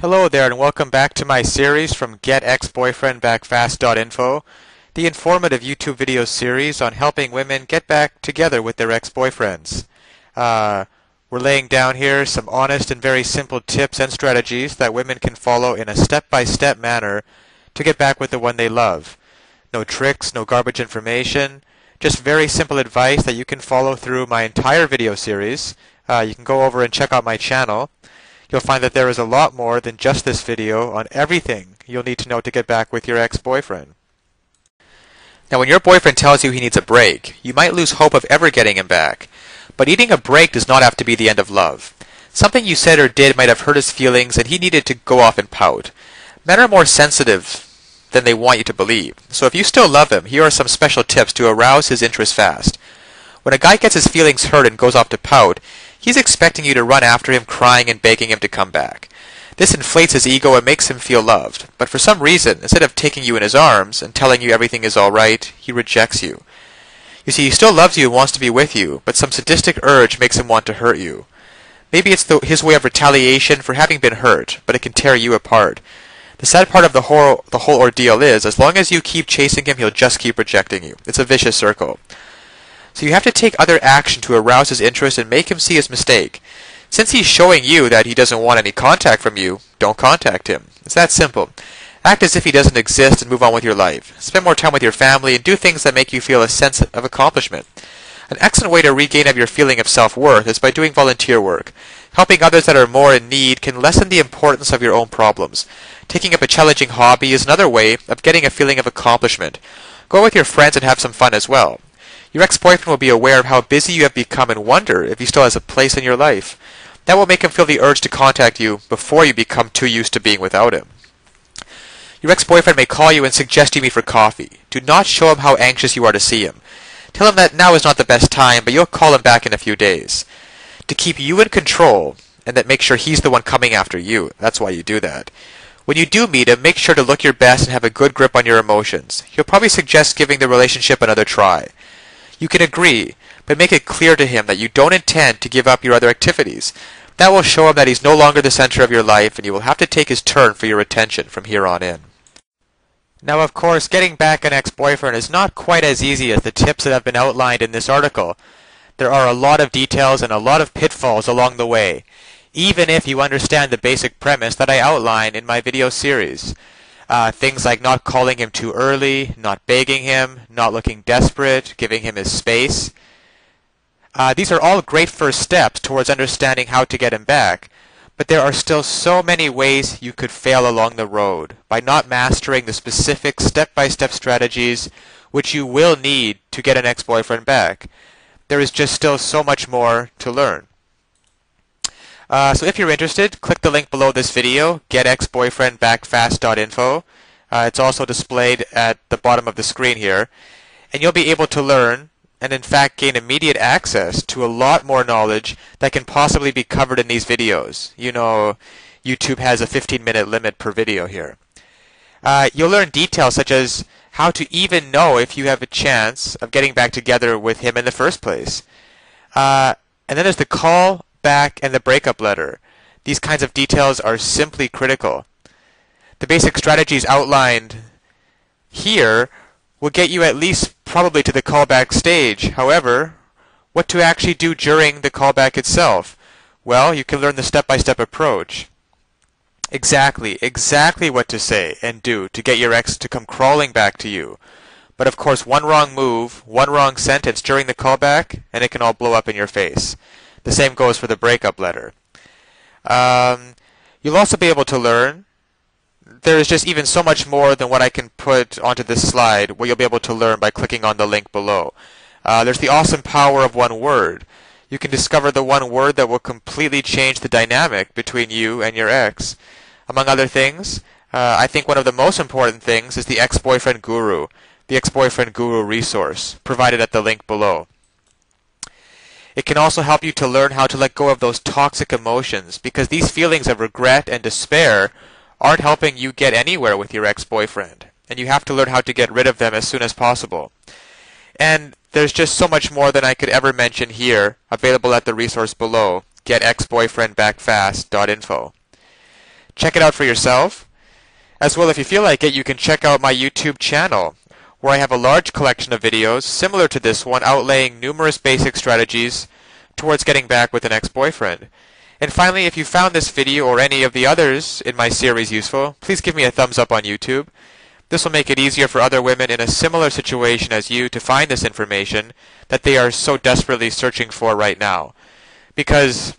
Hello there and welcome back to my series from GetExBoyfriendBackFast.info, the informative YouTube video series on helping women get back together with their ex-boyfriends. We're laying down here some honest and very simple tips and strategies that women can follow in a step-by-step manner to get back with the one they love. No tricks, no garbage information, just very simple advice that you can follow through my entire video series. You can go over and check out my channel. You'll find that there is a lot more than just this video on everything you'll need to know to get back with your ex-boyfriend. Now, when your boyfriend tells you he needs a break, you might lose hope of ever getting him back. But needing a break does not have to be the end of love. Something you said or did might have hurt his feelings and he needed to go off and pout. Men are more sensitive than they want you to believe. So if you still love him, here are some special tips to arouse his interest fast. When a guy gets his feelings hurt and goes off to pout, he's expecting you to run after him crying and begging him to come back. This inflates his ego and makes him feel loved. But for some reason, instead of taking you in his arms and telling you everything is all right, he rejects you. You see, he still loves you and wants to be with you, but some sadistic urge makes him want to hurt you. Maybe it's his way of retaliation for having been hurt, but it can tear you apart. The sad part of the whole ordeal is, as long as you keep chasing him, he'll just keep rejecting you. It's a vicious circle. So you have to take other action to arouse his interest and make him see his mistake. Since he's showing you that he doesn't want any contact from you, don't contact him. It's that simple. Act as if he doesn't exist and move on with your life. Spend more time with your family and do things that make you feel a sense of accomplishment. An excellent way to regain your feeling of self-worth is by doing volunteer work. Helping others that are more in need can lessen the importance of your own problems. Taking up a challenging hobby is another way of getting a feeling of accomplishment. Go with your friends and have some fun as well. Your ex-boyfriend will be aware of how busy you have become and wonder if he still has a place in your life. That will make him feel the urge to contact you before you become too used to being without him. Your ex-boyfriend may call you and suggest you meet for coffee. Do not show him how anxious you are to see him. Tell him that now is not the best time, but you'll call him back in a few days. To keep you in control, and that make sure he's the one coming after you. That's why you do that. When you do meet him, make sure to look your best and have a good grip on your emotions. He'll probably suggest giving the relationship another try. You can agree, but make it clear to him that you don't intend to give up your other activities. That will show him that he's no longer the center of your life, and you will have to take his turn for your attention from here on in. Now, of course, getting back an ex-boyfriend is not quite as easy as the tips that have been outlined in this article. There are a lot of details and a lot of pitfalls along the way, even if you understand the basic premise that I outline in my video series. Things like not calling him too early, not begging him, not looking desperate, giving him his space. These are all great first steps towards understanding how to get him back, but there are still so many ways you could fail along the road by not mastering the specific step-by-step strategies which you will need to get an ex-boyfriend back. There is just still so much more to learn. So if you're interested, click the link below this video, getexboyfriendbackfast.info. It's also displayed at the bottom of the screen here. And you'll be able to learn and in fact gain immediate access to a lot more knowledge that can possibly be covered in these videos. You know, YouTube has a 15-minute limit per video here. You'll learn details such as how to even know if you have a chance of getting back together with him in the first place. And then there's the call back and the breakup letter. These kinds of details are simply critical. The basic strategies outlined here will get you at least probably to the callback stage. However, what to actually do during the callback itself? Well, you can learn the step-by-step approach. Exactly what to say and do to get your ex to come crawling back to you. But of course, one wrong move, one wrong sentence during the callback, and it can all blow up in your face. The same goes for the breakup letter. You'll also be able to learn. There is just even so much more than what I can put onto this slide, what you'll be able to learn by clicking on the link below. There's the awesome power of one word. You can discover the one word that will completely change the dynamic between you and your ex. Among other things, I think one of the most important things is the ex-boyfriend guru, the ex-boyfriend guru resource, provided at the link below. It can also help you to learn how to let go of those toxic emotions, because these feelings of regret and despair aren't helping you get anywhere with your ex-boyfriend, and you have to learn how to get rid of them as soon as possible. And there's just so much more than I could ever mention here, available at the resource below, getexboyfriendbackfast.info. Check it out for yourself. As well, if you feel like it, you can check out my YouTube channel, where I have a large collection of videos similar to this one outlaying numerous basic strategies towards getting back with an ex-boyfriend. And finally, if you found this video or any of the others in my series useful, please give me a thumbs up on YouTube. This will make it easier for other women in a similar situation as you to find this information that they are so desperately searching for right now. Because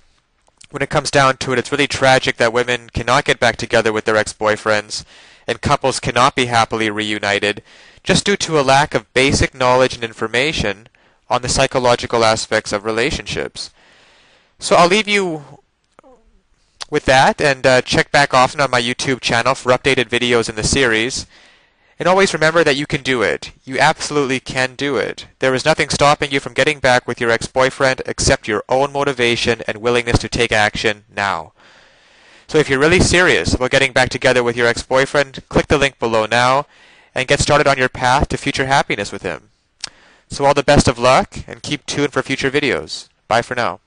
when it comes down to it, it's really tragic that women cannot get back together with their ex-boyfriends and couples cannot be happily reunited just due to a lack of basic knowledge and information on the psychological aspects of relationships. So I'll leave you with that, and check back often on my YouTube channel for updated videos in the series. And always remember that you can do it. You absolutely can do it. There is nothing stopping you from getting back with your ex-boyfriend except your own motivation and willingness to take action now. So if you're really serious about getting back together with your ex-boyfriend, click the link below now and get started on your path to future happiness with him. So all the best of luck, and keep tuned for future videos. Bye for now.